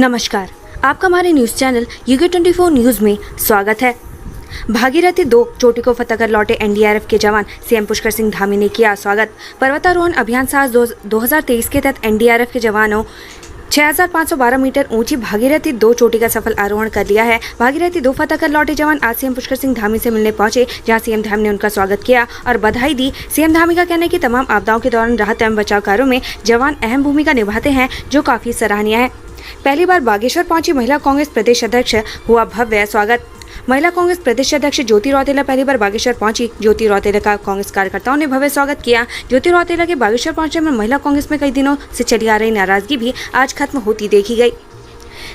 नमस्कार, आपका हमारे न्यूज़ चैनल UK24 न्यूज़ में स्वागत है। भागीरथी 2 चोटी को फतह कर लौटे एनडीआरएफ के जवान सीएम पुष्कर सिंह धामी ने किया स्वागत। पर्वतारोहण अभियान साहस 2023 के तहत एनडीआरएफ के जवानों 6512 मीटर ऊंची भागीरथी 2 चोटी का सफल आरोहण कर लिया है। भागीरथी 2 फतह कर लौटे जवान आज सीएम पुष्कर सिंह धामी से मिलने पहुंचे, जहां सीएम धामी ने उनका स्वागत किया और बधाई दी। सीएम धामी का कहना है कि तमाम आपदाओं के दौरान राहत एवं बचाव कार्यों में जवान अहम भूमिका निभाते हैं, जो काफी सराहनीय है। पहली बार बागेश्वर पहुंची महिला कांग्रेस प्रदेश अध्यक्ष, हुआ भव्य स्वागत। महिला कांग्रेस प्रदेश अध्यक्ष ज्योति रौतेला पहली बार बागेश्वर पहुंची। ज्योति रौतेला का कांग्रेस कार्यकर्ताओं ने भव्य स्वागत किया। ज्योति रौतेला के बागेश्वर पहुंचने में महिला कांग्रेस में कई दिनों से चली आ रही नाराजगी भी आज खत्म होती देखी गई।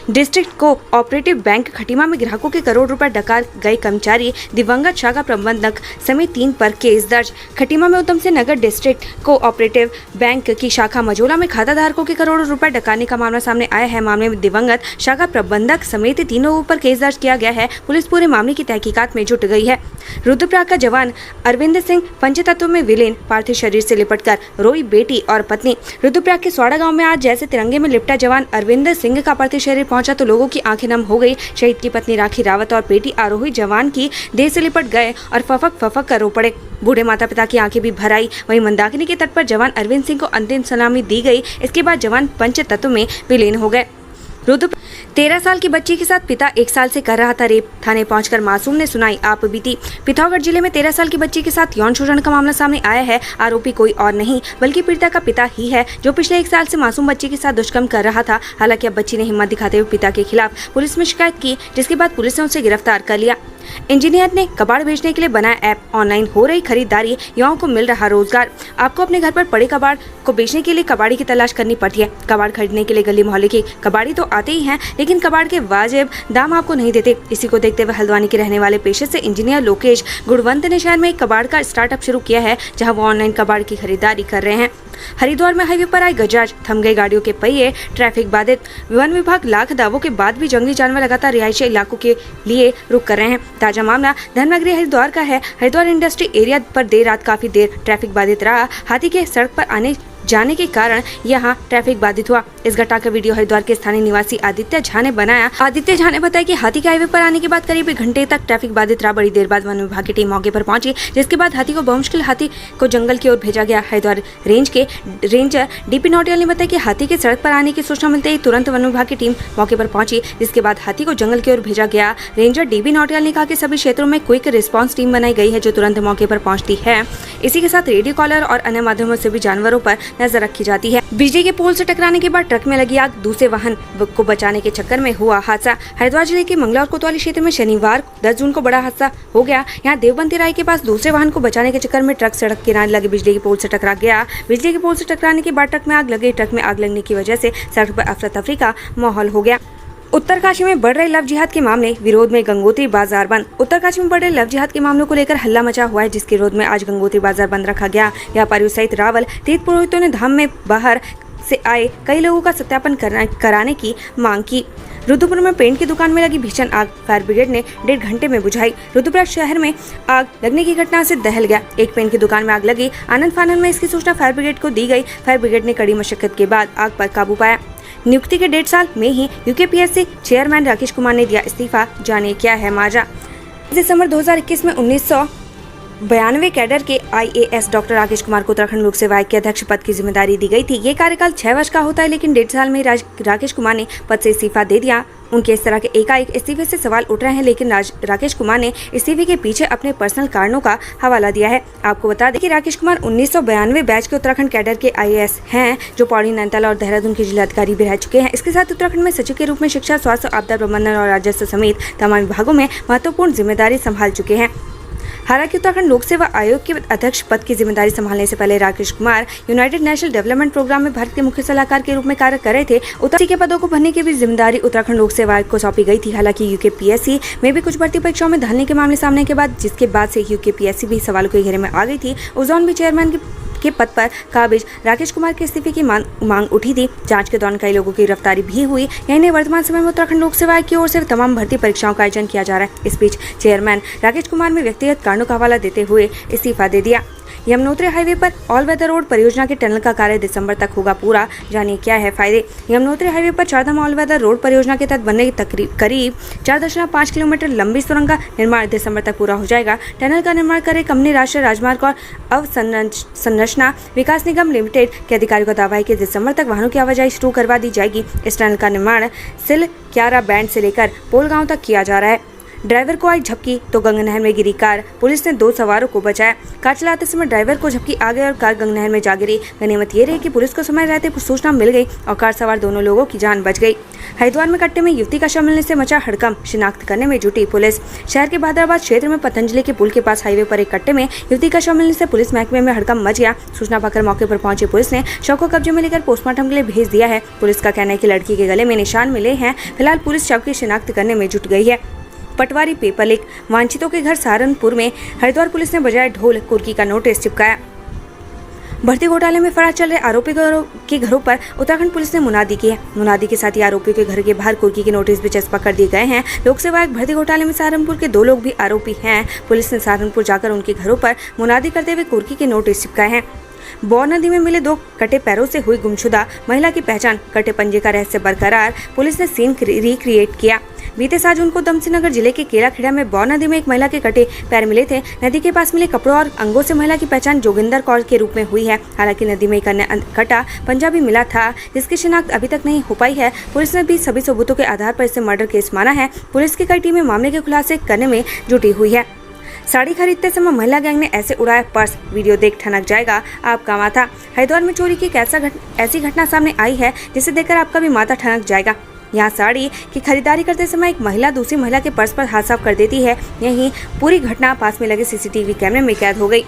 डिस्ट्रिक्ट कोऑपरेटिव बैंक खटीमा में ग्राहकों के करोड़ रुपए डका गए कर्मचारी, दिवंगत शाखा प्रबंधक समेत 3 पर केस दर्ज। खटीमा में Udham Singh Nagar district cooperative bank की शाखा मझोला में खाता धारकों के करोड़ों रुपए डकाने का मामला सामने आया है। मामले में दिवंगत शाखा प्रबंधक समेत 3 लोगों पर केस दर्ज किया गया है। पुलिस पूरे मामले की तहकीकात में जुट गई है। रुद्रप्रयाग का जवान अरविंद सिंह पंचतत्व में विलीन, पार्थिव शरीर से लिपटकर रोई बेटी और पत्नी। रुद्रप्रयाग के स्वाड़ा गांव में आज जैसे तिरंगे में लिपटा जवान अरविंद सिंह का पार्थिव शरीर पहुंचा तो लोगों की आंखें नम हो गई। शहीद की पत्नी राखी रावत और बेटी आरोही जवान की देह से लिपट गए और फफक कर रो पड़े। बूढ़े माता पिता की आंखें भी भर आई। वहीं मंदाकिनी के तट पर जवान अरविंद सिंह को अंतिम सलामी दी गई। इसके बाद जवान पंचतत्व में विलीन हो गए। 13 साल की बच्ची के साथ पिता 1 साल से कर रहा था रेप। थाने पहुंचकर मासूम ने सुनाई आप बीती। पिथौरागढ़ जिले में 13 साल की बच्ची के साथ यौन शोषण का मामला सामने आया है। आरोपी कोई और नहीं बल्कि पीड़िता का पिता ही है, जो पिछले 1 साल से मासूम बच्ची के साथ दुष्कर्म कर रहा था। हालांकि अब बच्ची ने हिम्मत दिखाते हुए पिता के खिलाफ पुलिस में शिकायत की, जिसके बाद पुलिस ने उसे गिरफ्तार कर लिया। इंजीनियर ने कबाड़ बेचने के लिए बनाया ऐप। ऑनलाइन हो रही खरीदारी, युवाओं को मिल रहा रोजगार। आपको अपने घर पर पड़े कबाड़ को बेचने के लिए कबाड़ी की तलाश करनी पड़ती है। कबाड़ खरीदने के लिए गली मोहल्ले के कबाड़ी तो आते ही हैं, लेकिन कबाड़ के वाजिब दाम आपको नहीं देते। इसी को देखते हुए हल्द्वानी के रहने वाले पेशे से इंजीनियर लोकेश गुणवंत ने शहर में एक कबाड़ का स्टार्टअप शुरू किया है, जहां वो ऑनलाइन कबाड़ की खरीदारी कर रहे हैं। हरिद्वार में हाईवे पर आई गजराज, थम गए गाड़ियों के पहिए, ट्रैफिक बाधित। वन विभाग लाख दावों के बाद भी जंगली जानवर लगातार रिहायशी इलाकों के लिए रुक कर रहे हैं। ताजा मामला धर्मनगरी हरिद्वार का है। हरिद्वार इंडस्ट्री एरिया पर देर रात काफी देर ट्रैफिक बाधित रहा। हाथी के सड़क पर आने जाने के कारण यहां ट्रैफिक बाधित हुआ। इस घटना का वीडियो हरिद्वार के स्थानीय निवासी आदित्य झा ने बनाया। आदित्य झा ने बताया कि हाथी के हाईवे पर आने के बाद करीब 1 घंटे तक ट्रैफिक बाधित रहा। बड़ी देर बाद वन विभाग की टीम मौके पर पहुंची, जिसके बाद हाथी को बमुश्किल हाथी को जंगल की ओर भेजा गया। हरिद्वार रेंज के रेंजर डीपी नौटियाल ने बताया कि हाथी के सड़क पर आने की सूचना मिलते ही तुरंत वन विभाग की टीम मौके पर पहुंची, जिसके बाद हाथी को जंगल की ओर भेजा गया। रेंजर डीबी नौटियाल ने कहा कि सभी क्षेत्रों में क्विक रिस्पांस टीम बनाई गई है, जो तुरंत मौके पर पहुंचती है। इसी के साथ रेडियो कॉलर और अन्य माध्यमों से भी जानवरों पर नजर रखी जाती है। बिजली के पोल से टकराने के बाद ट्रक में लगी आग, दूसरे वाहन को बचाने के चक्कर में हुआ हादसा। हरिद्वार जिले के मंगला और कोतवाली क्षेत्र में शनिवार 10 जून को बड़ा हादसा हो गया। यहाँ देवबंती राय के पास दूसरे वाहन को बचाने के चक्कर में ट्रक सड़क किनारे लगे बिजली के पोल से टकरा गया। बिजली के पोल से टकराने के बाद ट्रक में आग लगी। ट्रक में आग लगने की वजह से सड़क पर अफरा तफरी का माहौल हो गया। उत्तरकाशी में बढ़ रहे लव जिहाद के मामले, विरोध में गंगोत्री बाजार बंद। उत्तरकाशी में बढ़ रहे लव जिहाद के मामलों को लेकर हल्ला मचा हुआ है, जिसके विरोध में आज गंगोत्री बाजार बंद रखा गया। व्यापारियों सहित रावल तीर्थ पुरोहितों ने धाम में बाहर से आए कई लोगों का सत्यापन कराने की मांग की। रुद्रपुर में पेंट की दुकान में लगी भीषण आग फायर ब्रिगेड ने 1.5 घंटे में बुझाई। रुद्रप्रयाग शहर में आग लगने की घटना से दहल गया। एक पेंट की दुकान में आग लगी। आनंद फानंद में इसकी सूचना फायर ब्रिगेड को दी गई। फायर ब्रिगेड ने कड़ी मशक्कत के बाद आग पर काबू पाया। नियुक्ति के 1.5 साल में ही यूकेपीएससी चेयरमैन राकेश कुमार ने दिया इस्तीफा। जानिए क्या है माजरा। दिसंबर 2021 में 1992 कैडर के IAS डॉक्टर राकेश कुमार को उत्तराखंड लोक सेवा आयोग के अध्यक्ष पद की जिम्मेदारी दी गई थी। ये कार्यकाल 6 वर्ष का होता है, लेकिन 1.5 साल में राकेश कुमार ने पद से इस्तीफा दे दिया। उनके इस तरह के एकाएक इस्तीफे से सवाल उठ रहे हैं, लेकिन राकेश कुमार ने इस्तीफे के पीछे अपने पर्सनल कारणों का हवाला दिया है। आपको बता दें कि राकेश कुमार 1992 बैच के उत्तराखंड कैडर के IAS हैं, जो पौड़ी, नैनीताल और देहरादून के जिलाधिकारी भी रह चुके हैं। इसके साथ उत्तराखंड में सचिव के रूप में शिक्षा, स्वास्थ्य, आपदा प्रबंधन और राजस्व समेत तमाम विभागों में महत्वपूर्ण जिम्मेदारी संभाल चुके हैं। हालांकि उत्तराखंड लोक सेवा आयोग के अध्यक्ष पद की जिम्मेदारी संभालने से पहले Rakesh Kumar United National Development Programme में भारत के मुख्य सलाहकार के रूप में कार्य कर रहे थे। उत्तराखंड के पदों को भरने की भी जिम्मेदारी उत्तराखंड लोक सेवा आयोग को सौंपी गई थी। हालांकि यूकेपीएससी में भी कुछ भर्ती परीक्षाओं में धलने के मामले सामने के बाद, जिसके बाद से यूकेपीएससी भी सवालों के घेरे में आ गई थी। उस दौरान भी चेयरमैन के पद पर काबिज राकेश कुमार के इस्तीफे की मांग उठी थी। जांच के दौरान कई लोगों की गिरफ्तारी भी हुई। यही वर्तमान समय में उत्तराखंड लोक सेवा आयोग की ओर से तमाम भर्ती परीक्षाओं का आयोजन किया जा रहा है। इस बीच चेयरमैन राकेश कुमार ने व्यक्तिगत कारणों का हवाला देते हुए इस्तीफा दे दिया। यमुनोत्री हाईवे पर ऑल वेदर रोड परियोजना के टनल का कार्य दिसंबर तक होगा पूरा। जानिए क्या है फायदे। यमुनोत्री हाईवे पर चारधाम ऑल वेदर रोड परियोजना के तहत बनने की करीब 4.5 किलोमीटर लंबी सुरंग का निर्माण दिसंबर तक पूरा हो जाएगा। टनल का निर्माण कर कंपनी राष्ट्रीय राजमार्ग और अवसंरचना विकास निगम लिमिटेड के अधिकारियों का दावा है कि दिसंबर तक वाहनों की आवाजाही शुरू करवा दी जाएगी। इस टनल का निर्माण सिलक्यारा बैंड से लेकर पोल गांव तक किया जा रहा है। ड्राइवर को आई झपकी तो गंगा नहर में गिरी कार। पुलिस ने 2 सवारों को बचाया। कार चलाते समय ड्राइवर को झपकी आ गई और कार गंगा नहर में जा गिरी। गनीमत ये रही कि पुलिस को समय रहते सूचना मिल गई और कार सवार दोनों लोगों की जान बच गई। हरिद्वार में कट्टे में युवती का शव मिलने से मचा हड़कंप। शिनाख्त करने में जुटी पुलिस। शहर के बहादुराबाद क्षेत्र में पतंजलि के पुल के पास हाईवे पर एक कट्टे में युवती का शव मिलने से पुलिस महकमे में हड़कंप मच गया। सूचना पाकर मौके पर पहुंची पुलिस ने शव को कब्जे में लेकर पोस्टमार्टम के लिए भेज दिया है। पुलिस का कहना है कि लड़की के गले में निशान मिले हैं। फिलहाल पुलिस शव की शिनाख्त करने में जुट गई है। पटवारी पेपर लीक। वांछितों के घर सहारनपुर में हरिद्वार पुलिस ने बजाय ढोल कुर्की का नोटिस चिपकाया। भर्ती घोटाले में फरार चल रहे आरोपी के घरों पर उत्तराखंड पुलिस ने मुनादी की है। मुनादी के साथ ही आरोपियों के घर के बाहर कुर्की के नोटिस भी चस्पा कर दिए गए हैं। लोक सेवा आयोग भर्ती घोटाले में सहारनपुर के 2 लोग भी आरोपी हैं। पुलिस ने सहारनपुर जाकर उनके घरों पर मुनादी करते हुए कुर्की के नोटिस चिपकाए हैं। बौर नदी में मिले 2 कटे पैरों से हुई गुमशुदा महिला की पहचान। कटे पंजे का रहस्य बरकरार। पुलिस ने सीन रिक्रिएट किया। बीते 7 जून को दमसिंहनगर जिले के केलाखेड़ा में बौर नदी में एक महिला के कटे पैर मिले थे। नदी के पास मिले कपड़ों और अंगों से महिला की पहचान जोगिंदर कौर के रूप में हुई है। हालांकि नदी में एक अन्य कटा पंजा भी मिला था जिसकी शिनाख्त अभी तक नहीं हो पाई है। पुलिस ने भी सभी सबूतों के आधार पर इसे मर्डर केस माना है। पुलिस की कई टीमें मामले के खुलासे करने में जुटी हुई है। साड़ी खरीदते समय महिला गैंग ने ऐसे उड़ाया पर्स। वीडियो देख ठनक जाएगा आपका माथा। हरिद्वार में चोरी की ऐसी घटना सामने आई है जिसे देखकर आपका भी माथा ठनक जाएगा। यहाँ साड़ी की खरीदारी करते समय एक महिला दूसरी महिला के पर्स पर हाथ साफ कर देती है। यही पूरी घटना पास में लगे सीसीटीवी कैमरे में कैद हो गई।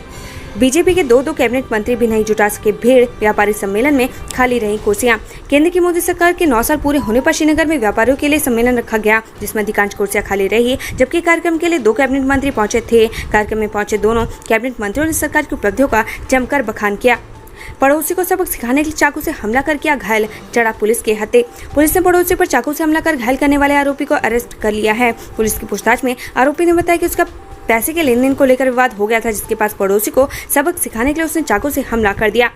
बीजेपी के 2 कैबिनेट मंत्री भी नहीं जुटा सके भीड़। व्यापारी सम्मेलन में खाली रही कुर्सियां। केंद्र की मोदी सरकार के 9 साल पूरे होने पर श्रीनगर में व्यापारियों के लिए सम्मेलन रखा गया जिसमें अधिकांश कुर्सियां खाली रही। जबकि कार्यक्रम के लिए 2 कैबिनेट मंत्री पहुंचे थे। कार्यक्रम में पहुंचे दोनों कैबिनेट मंत्रियों ने सरकार की उपलब्धियों का जमकर बखान किया। पड़ोसी को सबक सिखाने के लिए चाकू से हमला कर किया घायल। चढ़ा पुलिस के हत्थे। पुलिस ने पड़ोसी पर चाकू से हमला कर घायल करने वाले आरोपी को अरेस्ट कर लिया है। पुलिस की पूछताछ में आरोपी ने बताया कि उसका पैसे के लेन देन को लेकर विवाद हो गया था जिसके पास पड़ोसी को सबक सिखाने के लिए उसने चाकू से हमला कर दिया।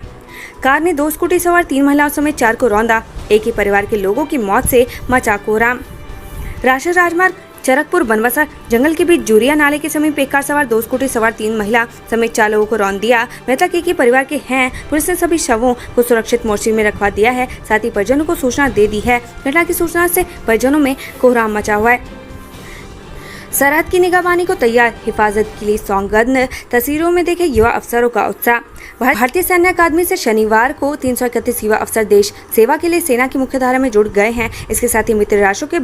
कार ने 2 स्कूटी सवार 3 महिलाओं समेत 4 को रौंदा। एक ही परिवार के लोगों की मौत से मचा कोहराम। राष्ट्रीय राजमार्ग चरकपुर बनवासा जंगल के बीच जूरिया नाले के समीप एक कार सवार 2 स्कूटी सवार 3 महिला समेत 4 लोगों को रौंद दिया। मृतक एक ही परिवार के हैं। पुलिस ने सभी शवों को सुरक्षित मोर्चे में रखवा दिया है। साथ ही परिजनों को सूचना दे दी है। घटना की सूचना से परिजनों में कोहराम मचा हुआ है। सरहद की निगरानी को तैयार। हिफाजत के लिए सौगंध। तस्वीरों में देखे युवा अफसरों का उत्साह। भारतीय सैन्य अकादमी से शनिवार को 331 युवा अफसर देश सेवा के लिए सेना की मुख्यधारा में जुड़ गए हैं। इसके साथ ही मित्र राष्ट्रों के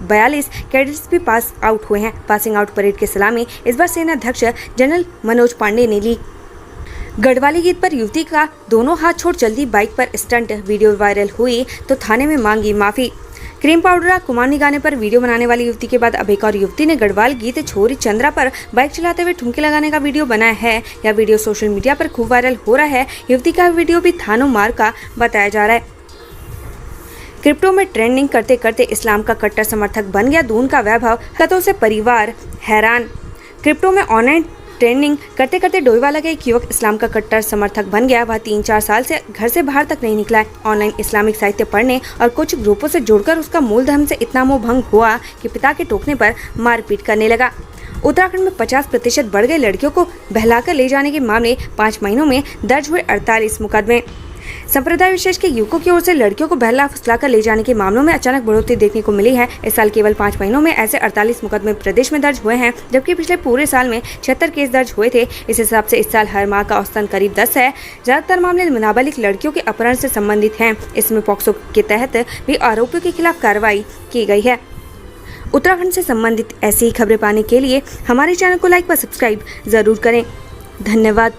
42 कैडेट्स भी पास आउट हुए हैं। पासिंग आउट परेड की सलामी इस बार सेना अध्यक्ष जनरल मनोज पांडे ने ली। गढ़वाली गीत पर युवती का दोनों हाथ छोड़ चलती बाइक पर स्टंट। वीडियो वायरल हुई तो थाने में मांगी माफी। क्रीम पाउडर कुमानी गाने पर वीडियो बनाने वाली युवती के बाद अब एक और युवती ने गढ़वाल गीत छोरी चंद्रा पर बाइक चलाते हुए ठुमके लगाने का वीडियो बनाया है। यह वीडियो सोशल मीडिया पर खूब वायरल हो रहा है। युवती का वीडियो भी थानों मार का बताया जा रहा है। क्रिप्टो में ट्रेंडिंग करते करते इस्लाम का कट्टर समर्थक बन गया दून का वैभव। कतों से परिवार हैरान। क्रिप्टो में ऑनलाइन ट्रेंडिंग करते करते डोईवाला का एक युवक इस्लाम का कट्टर समर्थक बन गया। वह 3-4 साल से घर से बाहर तक नहीं निकला है। ऑनलाइन इस्लामिक साहित्य पढ़ने और कुछ ग्रुपों से जुड़कर उसका मूल धर्म से इतना मोह भंग हुआ कि पिता के टोकने पर मारपीट करने लगा। उत्तराखंड में 50% बढ़ गए लड़कियों को बहलाकर ले जाने के मामले। 5 महीनों में दर्ज हुए 48 मुकदमे। संप्रदाय विशेष के युवकों की ओर से लड़कियों को बहला फुसलाकर ले जाने के मामलों में अचानक बढ़ोतरी देखने को मिली है। इस साल केवल 5 महीनों में ऐसे 48 मुकदमे प्रदेश में दर्ज हुए हैं, जबकि पिछले पूरे साल में 76 केस दर्ज हुए थे। इस हिसाब से इस साल हर माह का औसतन करीब 10 है। ज्यादातर मामले नाबालिग लड़कियों के अपहरण से संबंधित हैं। इसमें पॉक्सो के तहत भी आरोपियों के खिलाफ कार्रवाई की गई है। उत्तराखंड से संबंधित ऐसी ही खबरें पाने के लिए हमारे चैनल को लाइक व सब्सक्राइब जरूर करें। धन्यवाद।